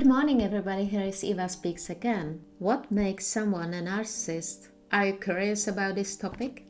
Good morning, everybody. Here is Eva Speaks again. What makes someone a narcissist? Are you curious about this topic?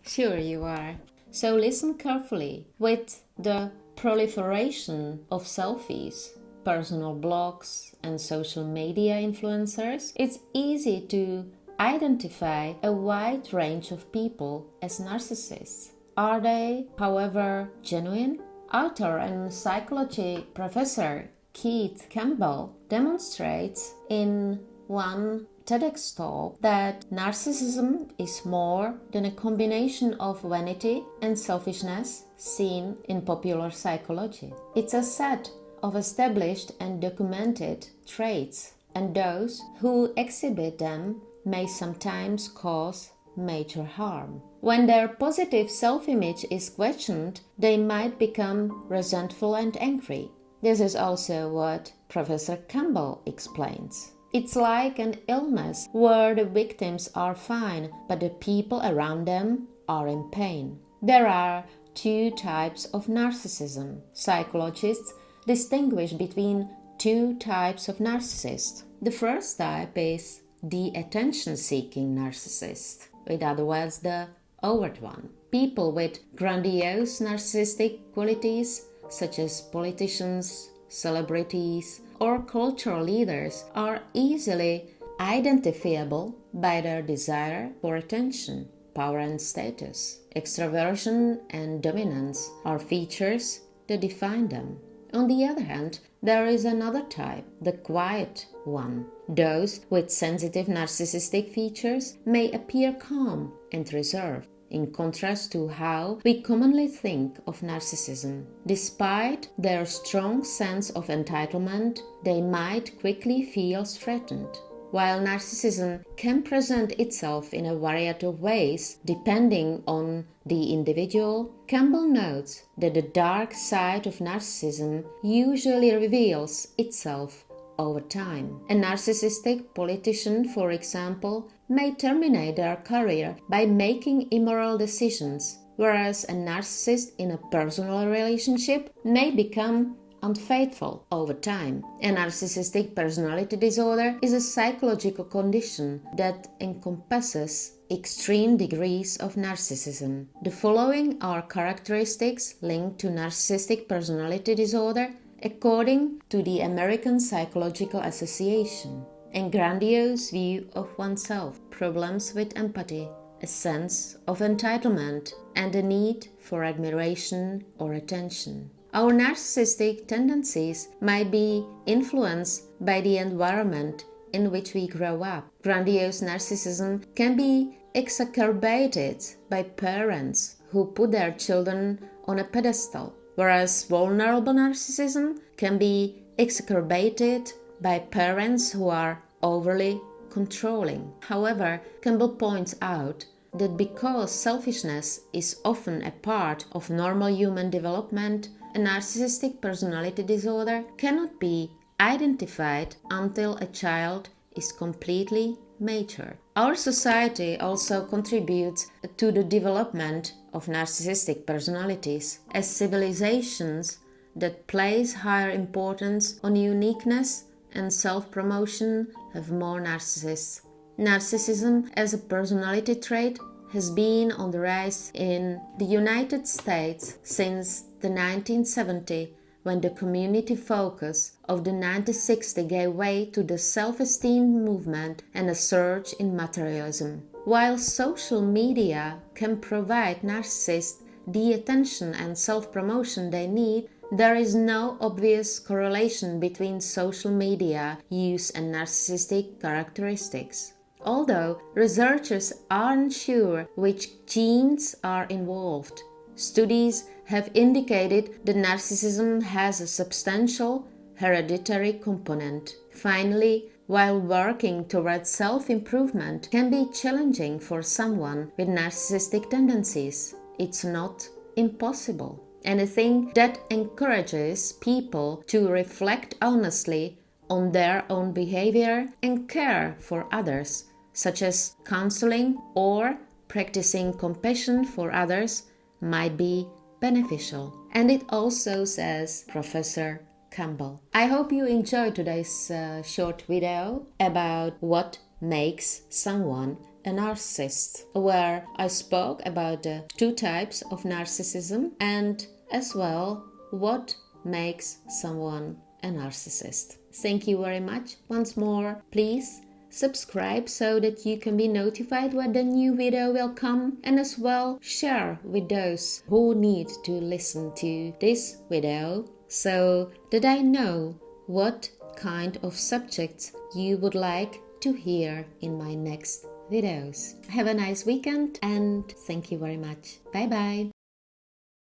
Sure you are. So listen carefully. With the proliferation of selfies, personal blogs, and social media influencers, it's easy to identify a wide range of people as narcissists. Are they, however, genuine? Author and psychology professor Keith Campbell demonstrates in one TEDx talk that narcissism is more than a combination of vanity and selfishness seen in popular psychology. It's a set of established and documented traits, and those who exhibit them may sometimes cause major harm. When their positive self-image is questioned, they might become resentful and angry. This is also what Professor Campbell explains. It's like an illness where the victims are fine, but the people around them are in pain. There are two types of narcissism. Psychologists distinguish between two types of narcissists. The first type is the attention-seeking narcissist, in other words, the overt one. People with grandiose narcissistic qualities such as politicians, celebrities, or cultural leaders are easily identifiable by their desire for attention, power and status. Extraversion and dominance are features that define them. On the other hand, there is another type, the quiet one. Those with sensitive narcissistic features may appear calm and reserved, in contrast to how we commonly think of narcissism. Despite their strong sense of entitlement, they might quickly feel threatened. While narcissism can present itself in a variety of ways depending on the individual, Campbell notes that the dark side of narcissism usually reveals itself over time. A narcissistic politician, for example, may terminate their career by making immoral decisions, whereas a narcissist in a personal relationship may become unfaithful over time. A narcissistic personality disorder is a psychological condition that encompasses extreme degrees of narcissism. The following are characteristics linked to narcissistic personality disorder according to the American Psychological Association: a grandiose view of oneself, problems with empathy, a sense of entitlement, and a need for admiration or attention. Our narcissistic tendencies might be influenced by the environment in which we grow up. Grandiose narcissism can be exacerbated by parents who put their children on a pedestal, whereas vulnerable narcissism can be exacerbated by parents who are overly controlling. However, Campbell points out that because selfishness is often a part of normal human development, a narcissistic personality disorder cannot be identified until a child is completely mature. Our society also contributes to the development of narcissistic personalities, as civilizations that place higher importance on uniqueness and self-promotion have more narcissists. Narcissism as a personality trait has been on the rise in the United States since the 1970s, when the community focus of the 1960s gave way to the self-esteem movement and a surge in materialism. While social media can provide narcissists the attention and self-promotion they need, there is no obvious correlation between social media use and narcissistic characteristics. Although researchers aren't sure which genes are involved, studies have indicated that narcissism has a substantial hereditary component. Finally, while working towards self-improvement can be challenging for someone with narcissistic tendencies, it's not impossible. Anything that encourages people to reflect honestly on their own behavior and care for others, such as counseling or practicing compassion for others, might be beneficial. And it also, says Professor Campbell. I hope you enjoyed today's short video about what makes someone a narcissist, where I spoke about the two types of narcissism and as well what makes someone a narcissist. Thank you very much. Once more, please subscribe so that you can be notified when the new video will come, and as well share with those who need to listen to this video so that I know what kind of subjects you would like to hear in my next videos. Have a nice weekend and thank you very much. Bye bye.